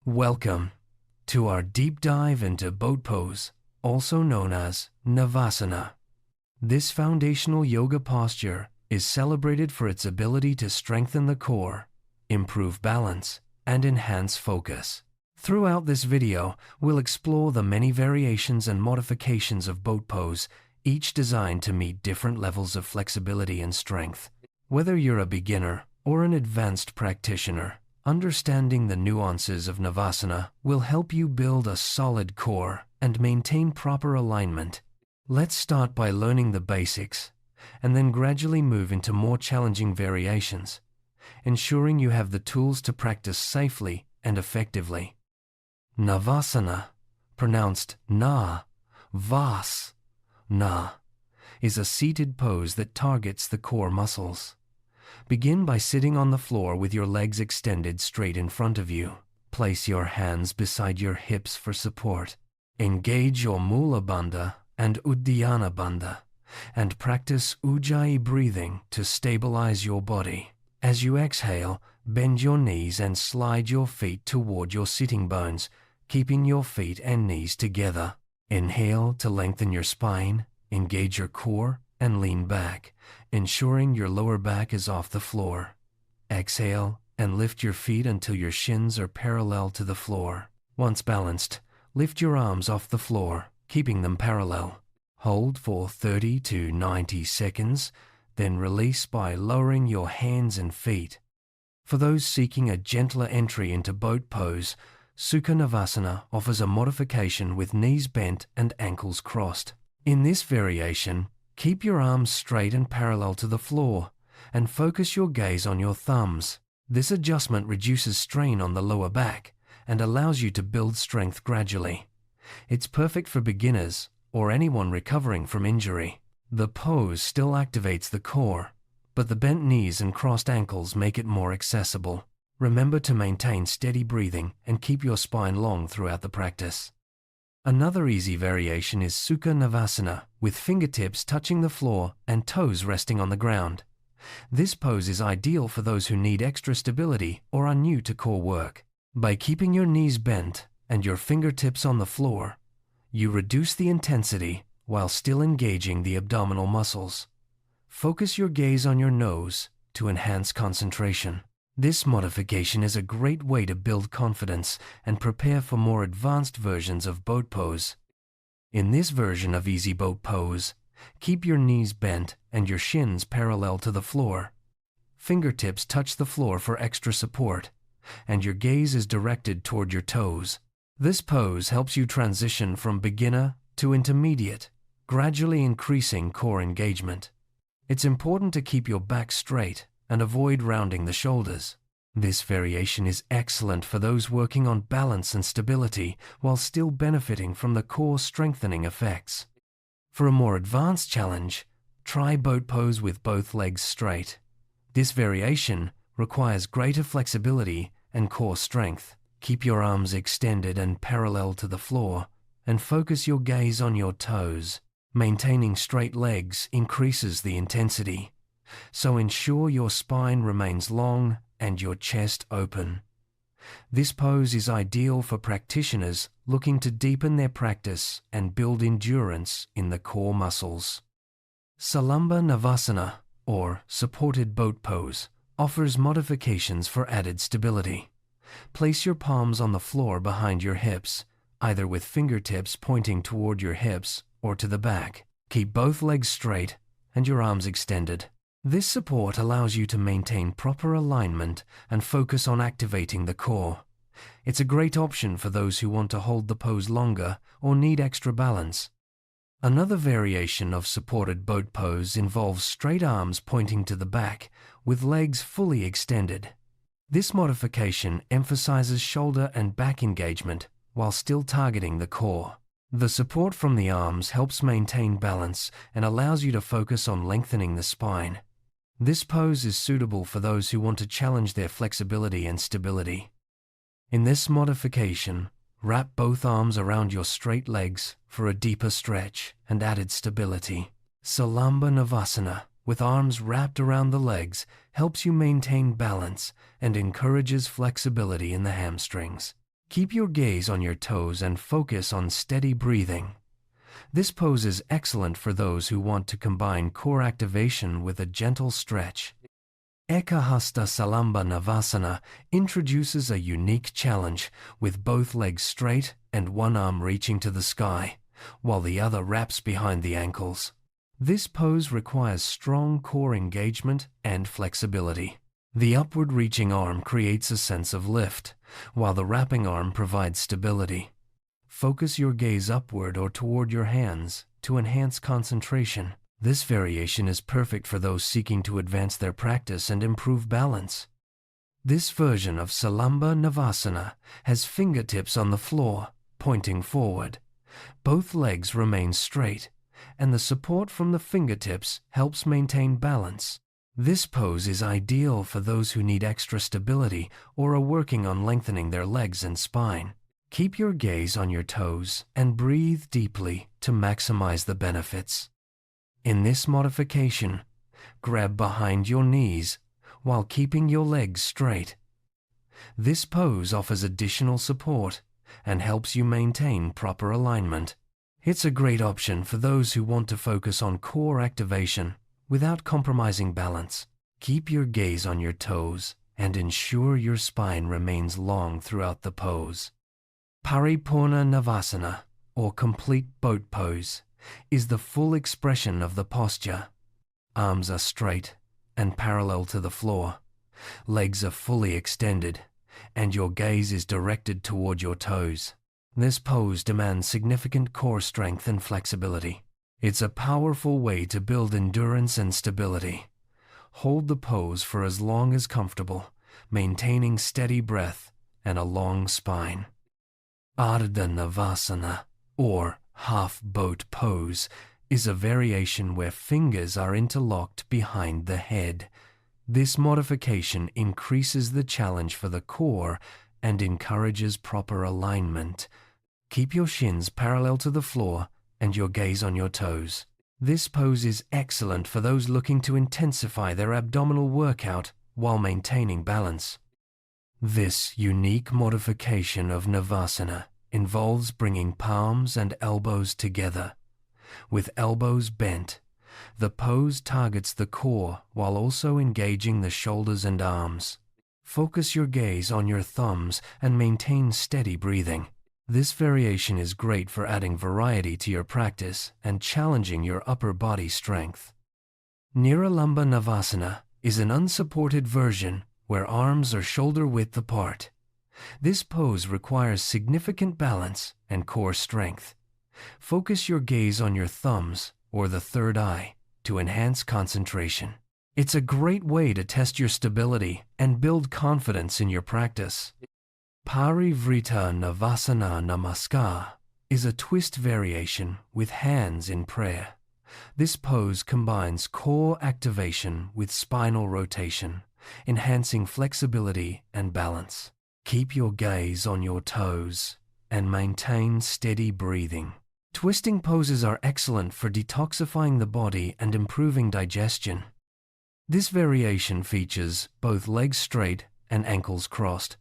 Welcome to our deep dive into boat pose, also known as Navasana. This foundational yoga posture is celebrated for its ability to strengthen the core, improve balance, and enhance focus. Throughout this video, we'll explore the many variations and modifications of boat pose, each designed to meet different levels of flexibility and strength. Whether you're a beginner or an advanced practitioner, understanding the nuances of Navasana will help you build a solid core and maintain proper alignment. Let's start by learning the basics, and then gradually move into more challenging variations, ensuring you have the tools to practice safely and effectively. Navasana, pronounced na, vas, na, is a seated pose that targets the core muscles. Begin by sitting on the floor with your legs extended straight in front of you. Place your hands beside your hips for support. Engage your Mula Bandha and Uddiyana Bandha, and practice Ujjayi breathing to stabilize your body. As you exhale, bend your knees and slide your feet toward your sitting bones, keeping your feet and knees together. Inhale to lengthen your spine, engage your core, and lean back, ensuring your lower back is off the floor. Exhale and lift your feet until your shins are parallel to the floor. Once balanced, lift your arms off the floor, keeping them parallel. Hold for 30 to 90 seconds, then release by lowering your hands and feet. For those seeking a gentler entry into boat pose, Sukha Navasana offers a modification with knees bent and ankles crossed. In this variation, keep your arms straight and parallel to the floor, and focus your gaze on your thumbs. This adjustment reduces strain on the lower back and allows you to build strength gradually. It's perfect for beginners or anyone recovering from injury. The pose still activates the core, but the bent knees and crossed ankles make it more accessible. Remember to maintain steady breathing and keep your spine long throughout the practice. Another easy variation is Sukha Navasana, with fingertips touching the floor and toes resting on the ground. This pose is ideal for those who need extra stability or are new to core work. By keeping your knees bent and your fingertips on the floor, you reduce the intensity while still engaging the abdominal muscles. Focus your gaze on your nose to enhance concentration. This modification is a great way to build confidence and prepare for more advanced versions of boat pose. In this version of easy boat pose, keep your knees bent and your shins parallel to the floor. Fingertips touch the floor for extra support, and your gaze is directed toward your toes. This pose helps you transition from beginner to intermediate, gradually increasing core engagement. It's important to keep your back straight and avoid rounding the shoulders. This variation is excellent for those working on balance and stability while still benefiting from the core strengthening effects. For a more advanced challenge, try boat pose with both legs straight. This variation requires greater flexibility and core strength. Keep your arms extended and parallel to the floor, and focus your gaze on your toes. Maintaining straight legs increases the intensity, so ensure your spine remains long and your chest open. This pose is ideal for practitioners looking to deepen their practice and build endurance in the core muscles. Salamba Navasana, or supported boat pose, offers modifications for added stability. Place your palms on the floor behind your hips, either with fingertips pointing toward your hips or to the back. Keep both legs straight and your arms extended. This support allows you to maintain proper alignment and focus on activating the core. It's a great option for those who want to hold the pose longer or need extra balance. Another variation of supported boat pose involves straight arms pointing to the back with legs fully extended. This modification emphasizes shoulder and back engagement while still targeting the core. The support from the arms helps maintain balance and allows you to focus on lengthening the spine. This pose is suitable for those who want to challenge their flexibility and stability. In this modification, wrap both arms around your straight legs for a deeper stretch and added stability. Salamba Navasana, with arms wrapped around the legs, helps you maintain balance and encourages flexibility in the hamstrings. Keep your gaze on your toes and focus on steady breathing. This pose is excellent for those who want to combine core activation with a gentle stretch. Ekahasta Salamba Navasana introduces a unique challenge with both legs straight and one arm reaching to the sky, while the other wraps behind the ankles. This pose requires strong core engagement and flexibility. The upward reaching arm creates a sense of lift, while the wrapping arm provides stability. Focus your gaze upward or toward your hands to enhance concentration. This variation is perfect for those seeking to advance their practice and improve balance. This version of Salamba Navasana has fingertips on the floor, pointing forward. Both legs remain straight, and the support from the fingertips helps maintain balance. This pose is ideal for those who need extra stability or are working on lengthening their legs and spine. Keep your gaze on your toes and breathe deeply to maximize the benefits. In this modification, grab behind your knees while keeping your legs straight. This pose offers additional support and helps you maintain proper alignment. It's a great option for those who want to focus on core activation without compromising balance. Keep your gaze on your toes and ensure your spine remains long throughout the pose. Paripurna Navasana, or complete boat pose, is the full expression of the posture. Arms are straight and parallel to the floor. Legs are fully extended, and your gaze is directed toward your toes. This pose demands significant core strength and flexibility. It's a powerful way to build endurance and stability. Hold the pose for as long as comfortable, maintaining steady breath and a long spine. Ardha Navasana, or half-boat pose, is a variation where fingers are interlocked behind the head. This modification increases the challenge for the core and encourages proper alignment. Keep your shins parallel to the floor and your gaze on your toes. This pose is excellent for those looking to intensify their abdominal workout while maintaining balance. This unique modification of Navasana involves bringing palms and elbows together. With elbows bent, the pose targets the core while also engaging the shoulders and arms. Focus your gaze on your thumbs and maintain steady breathing. This variation is great for adding variety to your practice and challenging your upper body strength. Niralamba Navasana is an unsupported version where arms are shoulder-width apart. This pose requires significant balance and core strength. Focus your gaze on your thumbs or the third eye to enhance concentration. It's a great way to test your stability and build confidence in your practice. Paripurna Navasana Namaskar is a twist variation with hands in prayer. This pose combines core activation with spinal rotation, enhancing flexibility and balance. Keep your gaze on your toes and maintain steady breathing. Twisting poses are excellent for detoxifying the body and improving digestion. This variation features both legs straight and ankles crossed,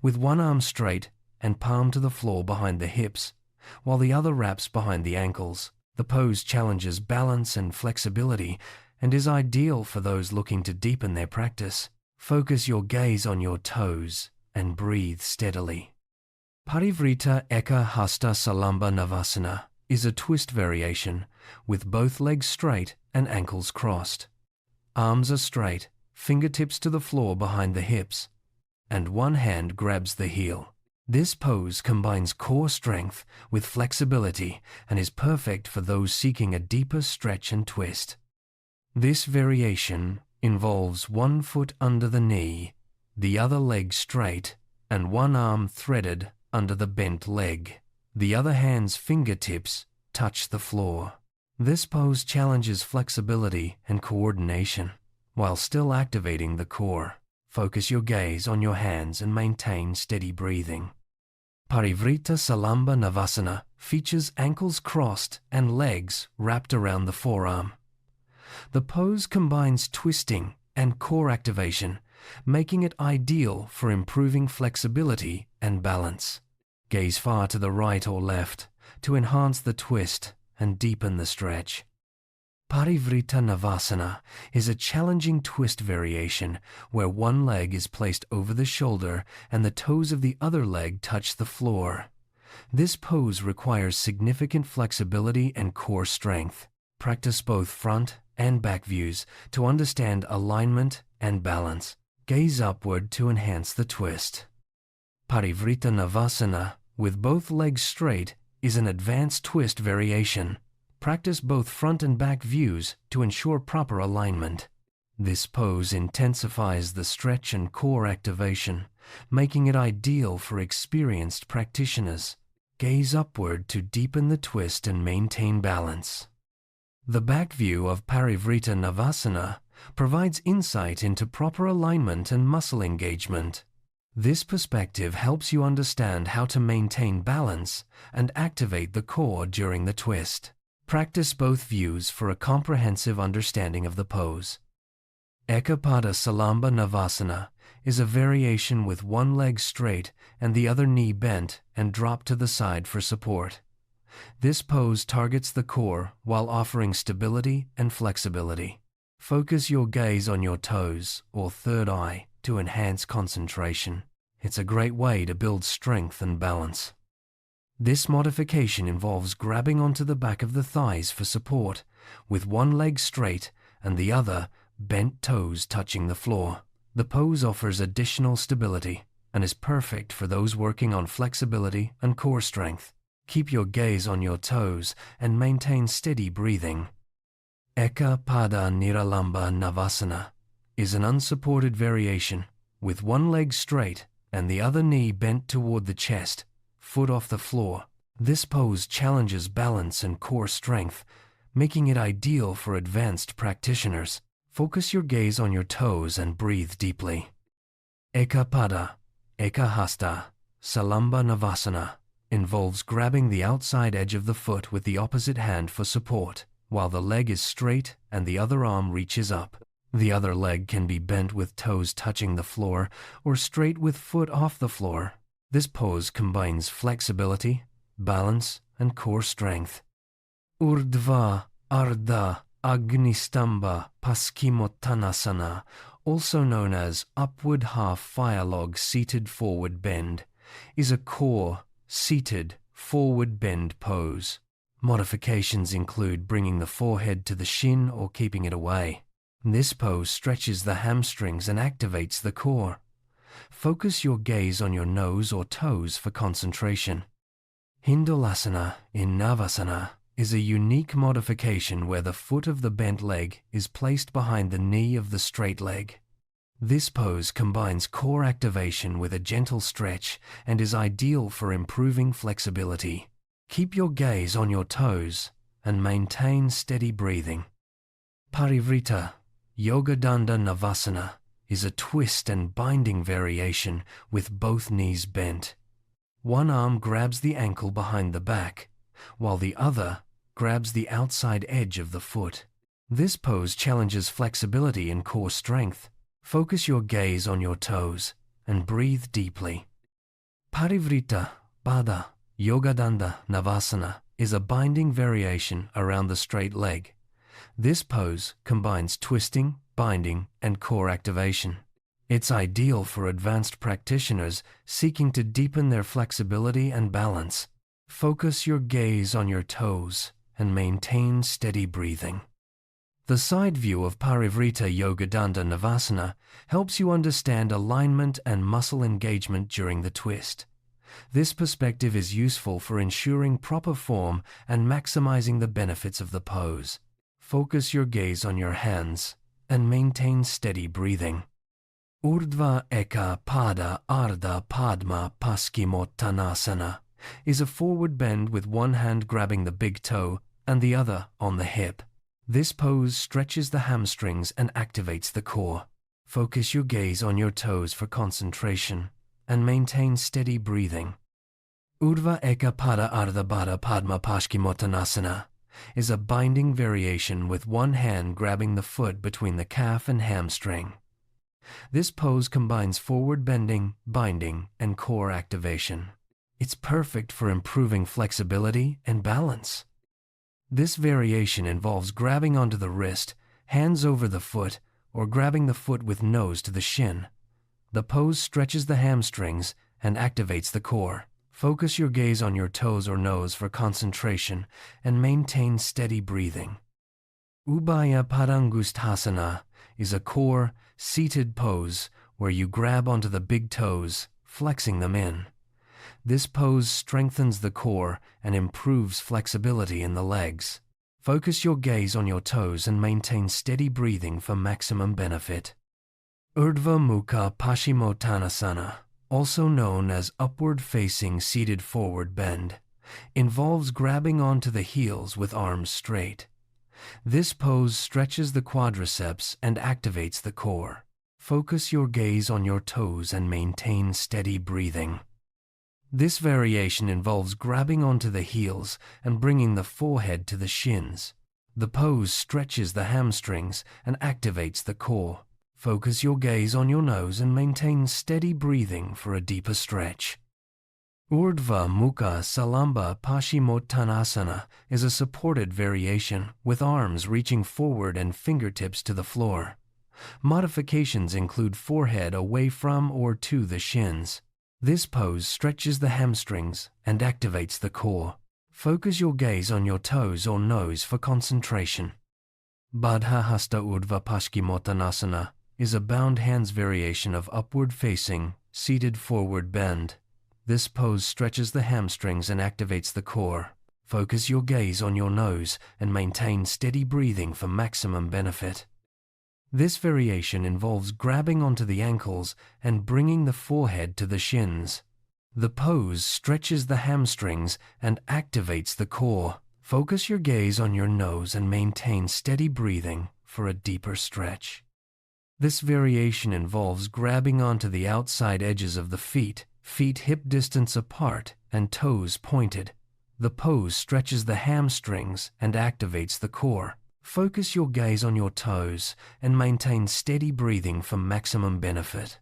with one arm straight and palm to the floor behind the hips, while the other wraps behind the ankles. The pose challenges balance and flexibility and is ideal for those looking to deepen their practice. Focus your gaze on your toes and breathe steadily. Parivrita Eka Hasta Salamba Navasana is a twist variation with both legs straight and ankles crossed. Arms are straight, fingertips to the floor behind the hips, and one hand grabs the heel. This pose combines core strength with flexibility and is perfect for those seeking a deeper stretch and twist. This variation involves one foot under the knee, the other leg straight, and one arm threaded under the bent leg. The other hand's fingertips touch the floor. This pose challenges flexibility and coordination while still activating the core. Focus your gaze on your hands and maintain steady breathing. Parivrita Salamba Navasana features ankles crossed and legs wrapped around the forearm. The pose combines twisting and core activation, making it ideal for improving flexibility and balance. Gaze far to the right or left to enhance the twist and deepen the stretch. Paripurna Navasana is a challenging twist variation where one leg is placed over the shoulder and the toes of the other leg touch the floor. This pose requires significant flexibility and core strength. Practice both front and back views to understand alignment and balance. Gaze upward to enhance the twist. Paripurna Navasana, with both legs straight, is an advanced twist variation. Practice both front and back views to ensure proper alignment. This pose intensifies the stretch and core activation, making it ideal for experienced practitioners. Gaze upward to deepen the twist and maintain balance. The back view of Paripurna Navasana provides insight into proper alignment and muscle engagement. This perspective helps you understand how to maintain balance and activate the core during the twist. Practice both views for a comprehensive understanding of the pose. Ekapada Salamba Navasana is a variation with one leg straight and the other knee bent and dropped to the side for support. This pose targets the core while offering stability and flexibility. Focus your gaze on your toes or third eye to enhance concentration. It's a great way to build strength and balance. This modification involves grabbing onto the back of the thighs for support, with one leg straight and the other bent toes touching the floor. The pose offers additional stability and is perfect for those working on flexibility and core strength. Keep your gaze on your toes and maintain steady breathing. Ekapada Niralamba Navasana is an unsupported variation with one leg straight and the other knee bent toward the chest, foot off the floor. This pose challenges balance and core strength, making it ideal for advanced practitioners. Focus your gaze on your toes and breathe deeply. Ekapada, Ekahasta, Salamba Navasana involves grabbing the outside edge of the foot with the opposite hand for support, while the leg is straight and the other arm reaches up. The other leg can be bent with toes touching the floor or straight with foot off the floor. This pose combines flexibility, balance, and core strength. Urdhva Ardha Agnistamba Paschimottanasana, also known as upward half firelog seated forward bend, is a core, seated, forward bend pose. Modifications include bringing the forehead to the shin or keeping it away. This pose stretches the hamstrings and activates the core. Focus your gaze on your nose or toes for concentration. Hindulasana in Navasana is a unique modification where the foot of the bent leg is placed behind the knee of the straight leg. This pose combines core activation with a gentle stretch and is ideal for improving flexibility. Keep your gaze on your toes and maintain steady breathing. Paripurna Yogadanda Navasana is a twist and binding variation with both knees bent. One arm grabs the ankle behind the back, while the other grabs the outside edge of the foot. This pose challenges flexibility and core strength. Focus your gaze on your toes and breathe deeply. Paripurna Bandha Yogadanda Navasana is a binding variation around the straight leg. This pose combines twisting, binding, and core activation. It's ideal for advanced practitioners seeking to deepen their flexibility and balance. Focus your gaze on your toes and maintain steady breathing. The side view of Paripurna Yogadanda Navasana helps you understand alignment and muscle engagement during the twist. This perspective is useful for ensuring proper form and maximizing the benefits of the pose. Focus your gaze on your hands and maintain steady breathing. Urdhva Eka Pada Ardha Padma Paschimottanasana is a forward bend with one hand grabbing the big toe and the other on the hip. This pose stretches the hamstrings and activates the core. Focus your gaze on your toes for concentration and maintain steady breathing. Urdhva Eka Pada Ardha Pada Padma Paschimottanasana is a binding variation with one hand grabbing the foot between the calf and hamstring. This pose combines forward bending, binding, and core activation. It's perfect for improving flexibility and balance. This variation involves grabbing onto the wrist, hands over the foot, or grabbing the foot with nose to the shin. The pose stretches the hamstrings and activates the core. Focus your gaze on your toes or nose for concentration and maintain steady breathing. Ubhaya Padangusthasana is a core, seated pose where you grab onto the big toes, flexing them in. This pose strengthens the core and improves flexibility in the legs. Focus your gaze on your toes and maintain steady breathing for maximum benefit. Urdhva Mukha Paschimottanasana, also known as upward-facing seated forward bend, involves grabbing onto the heels with arms straight. This pose stretches the quadriceps and activates the core. Focus your gaze on your toes and maintain steady breathing. This variation involves grabbing onto the heels and bringing the forehead to the shins. The pose stretches the hamstrings and activates the core. Focus your gaze on your nose and maintain steady breathing for a deeper stretch. Urdhva Mukha Salamba Paschimottanasana is a supported variation with arms reaching forward and fingertips to the floor. Modifications include forehead away from or to the shins. This pose stretches the hamstrings and activates the core. Focus your gaze on your toes or nose for concentration. Bandha Hasta Urdhva Paschimottanasana is a bound hands variation of upward-facing, seated forward bend. This pose stretches the hamstrings and activates the core. Focus your gaze on your nose and maintain steady breathing for maximum benefit. This variation involves grabbing onto the ankles and bringing the forehead to the shins. The pose stretches the hamstrings and activates the core. Focus your gaze on your nose and maintain steady breathing for a deeper stretch. This variation involves grabbing onto the outside edges of the feet hip distance apart and toes pointed. The pose stretches the hamstrings and activates the core. Focus your gaze on your toes and maintain steady breathing for maximum benefit.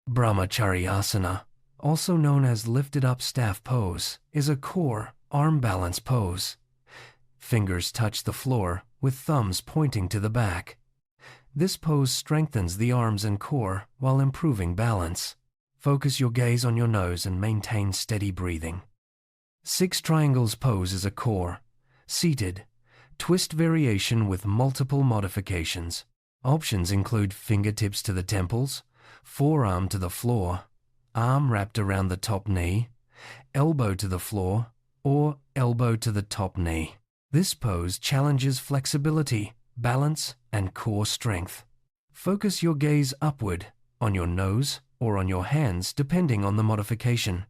Brahmacharyasana, also known as lifted up staff pose, is a core, arm balance pose. Fingers touch the floor with thumbs pointing to the back. This pose strengthens the arms and core while improving balance. Focus your gaze on your nose and maintain steady breathing. Six triangles pose is a core, seated, twist variation with multiple modifications. Options include fingertips to the temples, forearm to the floor, arm wrapped around the top knee, elbow to the floor, or elbow to the top knee. This pose challenges flexibility, balance, and core strength. Focus your gaze upward, on your nose, or on your hands depending on the modification.